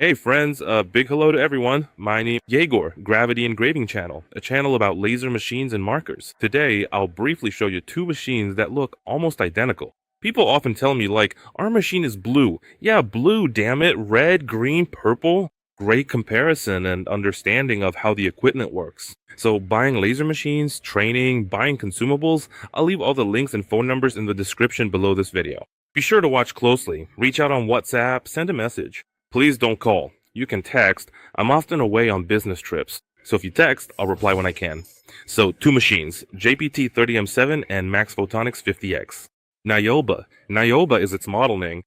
Hey friends, big hello to everyone. My name is Yegor, Gravity Engraving Channel, a channel about laser machines and markers. Today, I'll briefly show you two machines that look almost identical. People often tell me like, our machine is blue. Yeah, blue, damn it. Red, green, purple. Great comparison and understanding of how the equipment works. So buying laser machines, training, buying consumables, I'll leave all the links and phone numbers in the description below this video. Be sure to watch closely. Reach out on WhatsApp, send a message. Please don't call. You can text. I'm often away on business trips. So if you text, I'll reply when I can. So, two machines, JPT 30M7 and Max Photonics 50X. Nioba. Nioba is its model name.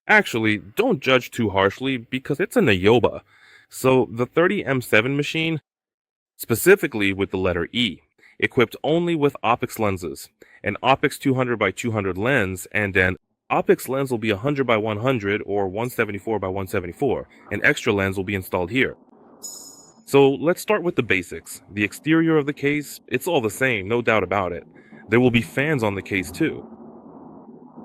Actually, don't judge too harshly because it's a Nioba. So, the 30M7 machine, specifically with the letter E, equipped only with Optics lenses, an Optics 200 by 200 lens, and an Optics lens will be 100 by 100 or 174 by 174. An extra lens will be installed here. So let's start with the basics. The exterior of the case, it's all the same, no doubt about it. There will be fans on the case too.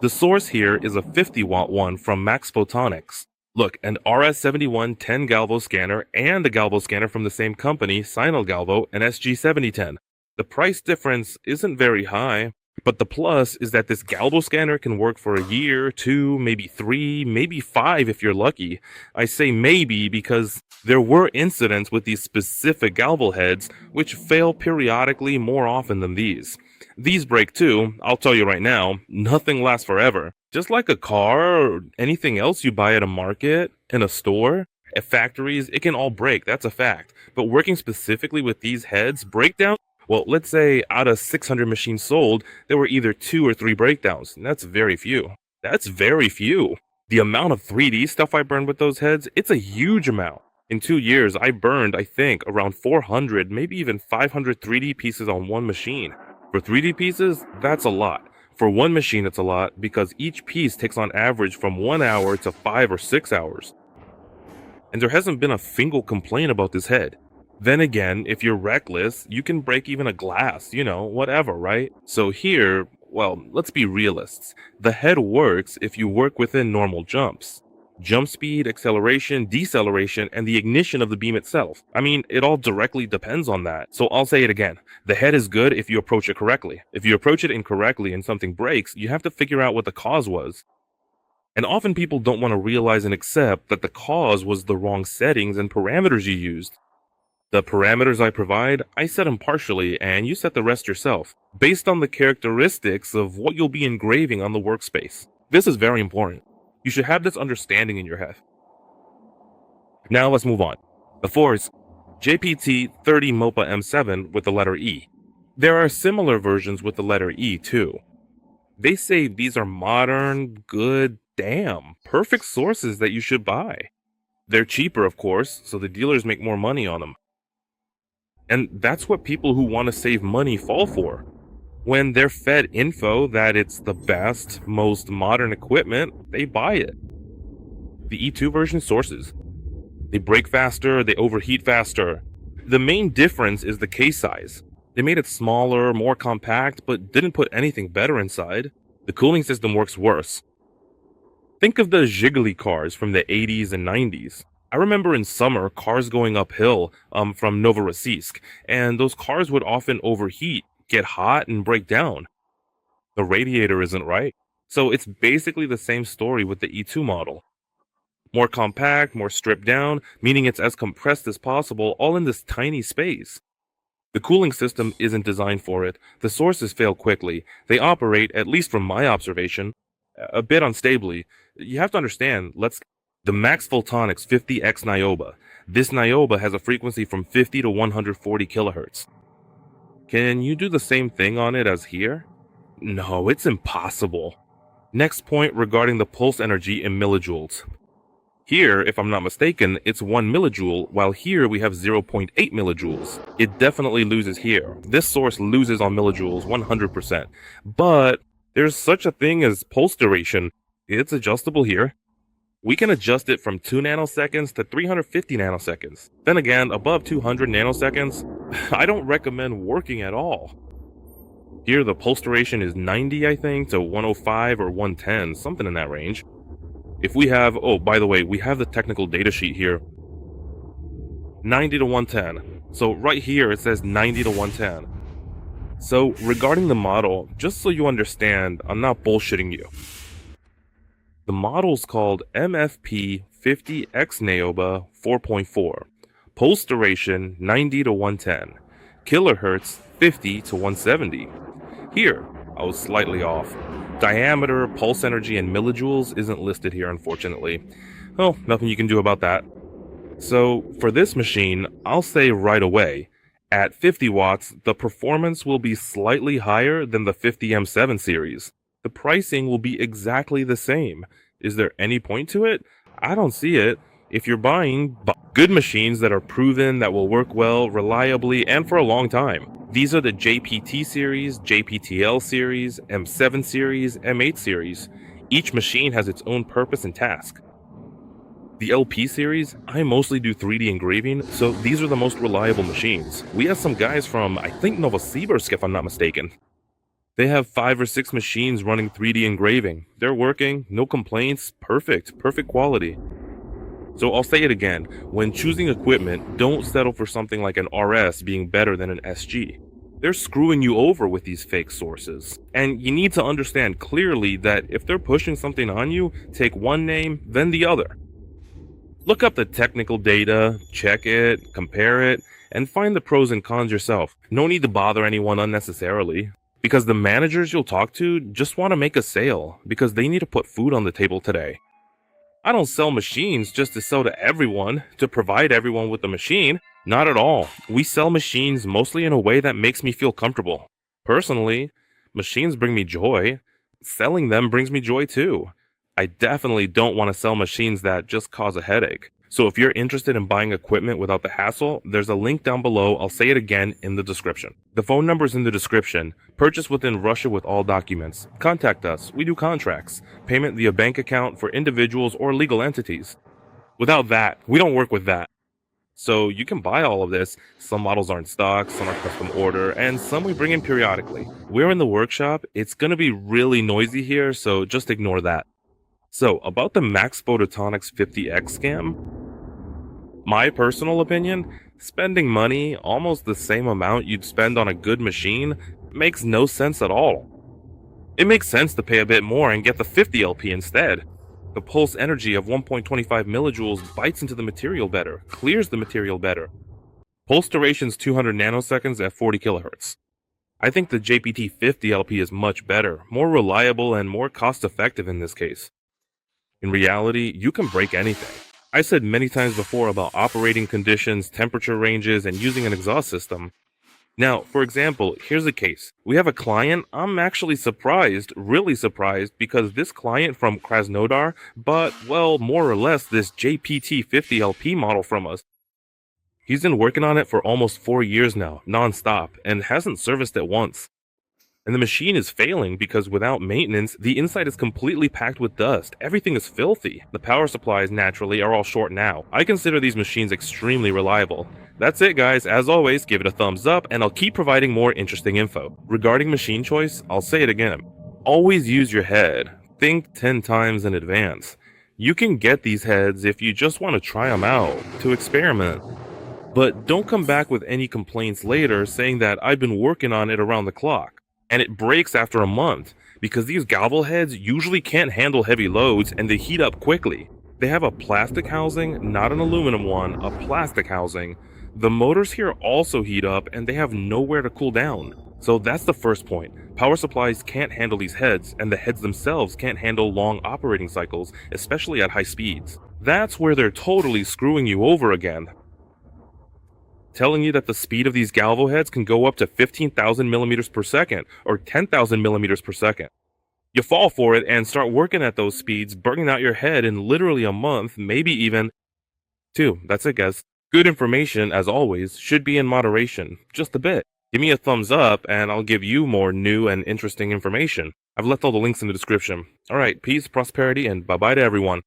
The source here is a 50-watt one from Max Photonics. Look, an RS71 10 Galvo scanner and a Galvo scanner from the same company, Sinal Galvo, and SG7010. The price difference isn't very high, but the plus is that this Galvo scanner can work for a year, two, maybe three, maybe five if you're lucky. I say maybe because there were incidents with these specific Galvo heads which fail periodically more often than these. These break too, I'll tell you right now, nothing lasts forever. Just like a car or anything else you buy at a market, in a store, at factories, it can all break, that's a fact. But working specifically with these heads, breakdowns, well, let's say out of 600 machines sold, there were either 2 or 3 breakdowns. And that's very few. That's very few. The amount of 3D stuff I burned with those heads, it's a huge amount. In 2 years, I burned, I think, around 400, maybe even 500 3D pieces on one machine. For 3D pieces, that's a lot. For one machine, it's a lot because each piece takes on average from 1 hour to 5 or 6 hours. And there hasn't been a single complaint about this head. Then again, if you're reckless, you can break even a glass, whatever, right? So here, well, let's be realists. The head works if you work within normal jumps. Jump speed, acceleration, deceleration, and the ignition of the beam itself. I mean, it all directly depends on that. So I'll say it again. The head is good if you approach it correctly. If you approach it incorrectly and something breaks, you have to figure out what the cause was. And often people don't want to realize and accept that the cause was the wrong settings and parameters you used. The parameters I provide, I set them partially, and you set the rest yourself, based on the characteristics of what you'll be engraving on the workspace. This is very important. You should have this understanding in your head. Now let's move on. The force, JPT 30 MOPA M7 with the letter E. There are similar versions with the letter E too. They say these are modern, good, perfect sources that you should buy. They're cheaper, of course, so the dealers make more money on them. And that's what people who want to save money fall for. When they're fed info that it's the best, most modern equipment, they buy it. The E2 version sources. They break faster, they overheat faster. The main difference is the case size. They made it smaller, more compact, but didn't put anything better inside. The cooling system works worse. Think of the Jiggly cars from the 80s and 90s. I remember in summer, cars going uphill from Novorossiysk, and those cars would often overheat, get hot, and break down. The radiator isn't right. So it's basically the same story with the E2 model. More compact, more stripped down, meaning it's as compressed as possible, all in this tiny space. The cooling system isn't designed for it. The sources fail quickly. They operate, at least from my observation, a bit unstably. You have to understand, the Max Photonics 50X Nioba. This Nioba has a frequency from 50 to 140 kilohertz. Can you do the same thing on it as here? No, it's impossible. Next point regarding the pulse energy in millijoules. Here, if I'm not mistaken, it's 1 millijoule, while here we have 0.8 millijoules. It definitely loses here. This source loses on millijoules 100%. But there's such a thing as pulse duration. It's adjustable here. We can adjust it from 2 nanoseconds to 350 nanoseconds. Then again, above 200 nanoseconds, I don't recommend working at all. Here the pulse duration is 90, I think, to 105 or 110, something in that range. If we have, oh, by the way, we have the technical data sheet here, 90 to 110. So right here it says 90 to 110. So regarding the model, just so you understand, I'm not bullshitting you. The model's called MFP50X Naoba 4.4. Pulse duration 90 to 110. Kilohertz 50 to 170. Here, I was slightly off. Diameter, pulse energy, and millijoules isn't listed here, unfortunately. Well, nothing you can do about that. So, for this machine, I'll say right away, at 50 watts, the performance will be slightly higher than the 50M7 series. The pricing will be exactly the same. Is there any point to it? I don't see it. If you're buying good machines that are proven, that will work well, reliably, and for a long time. These are the JPT series, JPTL series, M7 series, M8 series. Each machine has its own purpose and task. The LP series, I mostly do 3D engraving, so these are the most reliable machines. We have some guys from, I think, Novosibirsk, if I'm not mistaken. They have 5 or 6 machines running 3D engraving. They're working, no complaints, perfect quality. So I'll say it again, when choosing equipment, don't settle for something like an RS being better than an SG. They're screwing you over with these fake sources. And you need to understand clearly that if they're pushing something on you, take one name, then the other. Look up the technical data, check it, compare it, and find the pros and cons yourself. No need to bother anyone unnecessarily. Because the managers you'll talk to just want to make a sale, because they need to put food on the table today. I don't sell machines just to sell to everyone, to provide everyone with the machine. Not at all. We sell machines mostly in a way that makes me feel comfortable. Personally, machines bring me joy. Selling them brings me joy too. I definitely don't want to sell machines that just cause a headache. So if you're interested in buying equipment without the hassle, there's a link down below. I'll say it again in the description. The phone number's in the description. Purchase within Russia with all documents. Contact us. We do contracts. Payment via bank account for individuals or legal entities. Without that, we don't work with that. So you can buy all of this. Some models are in stock, some are custom order, and some we bring in periodically. We're in the workshop. It's going to be really noisy here, so just ignore that. So, about the Max Photonics 50X scam, my personal opinion, spending money, almost the same amount you'd spend on a good machine, makes no sense at all. It makes sense to pay a bit more and get the 50 LP instead. The pulse energy of 1.25 millijoules bites into the material better, clears the material better. Pulse duration's 200 nanoseconds at 40 kilohertz. I think the JPT 50 LP is much better, more reliable, and more cost-effective in this case. In reality, you can break anything. I said many times before about operating conditions, temperature ranges, and using an exhaust system. Now, for example, here's a case. We have a client. I'm actually surprised, really surprised, because this client from Krasnodar bought, well, more or less this JPT 50 LP model from us. He's been working on it for almost 4 years now, non-stop, and hasn't serviced it once. And the machine is failing because without maintenance, the inside is completely packed with dust. Everything is filthy. The power supplies, naturally, are all short now. I consider these machines extremely reliable. That's it, guys. As always, give it a thumbs up, and I'll keep providing more interesting info. Regarding machine choice, I'll say it again. Always use your head. Think 10 times in advance. You can get these heads if you just want to try them out, to experiment. But don't come back with any complaints later saying that I've been working on it around the clock. And it breaks after a month, because these Galvo heads usually can't handle heavy loads and they heat up quickly. They have a plastic housing, not an aluminum one, a plastic housing. The motors here also heat up and they have nowhere to cool down. So that's the first point. Power supplies can't handle these heads, and the heads themselves can't handle long operating cycles, especially at high speeds. That's where they're totally screwing you over again. Telling you that the speed of these Galvo heads can go up to 15,000 millimeters per second or 10,000 millimeters per second. You fall for it and start working at those speeds, burning out your head in literally a month, maybe even 2. That's it, guys. Good information, as always, should be in moderation, just a bit. Give me a thumbs up and I'll give you more new and interesting information. I've left all the links in the description. Alright, peace, prosperity, and bye-bye to everyone.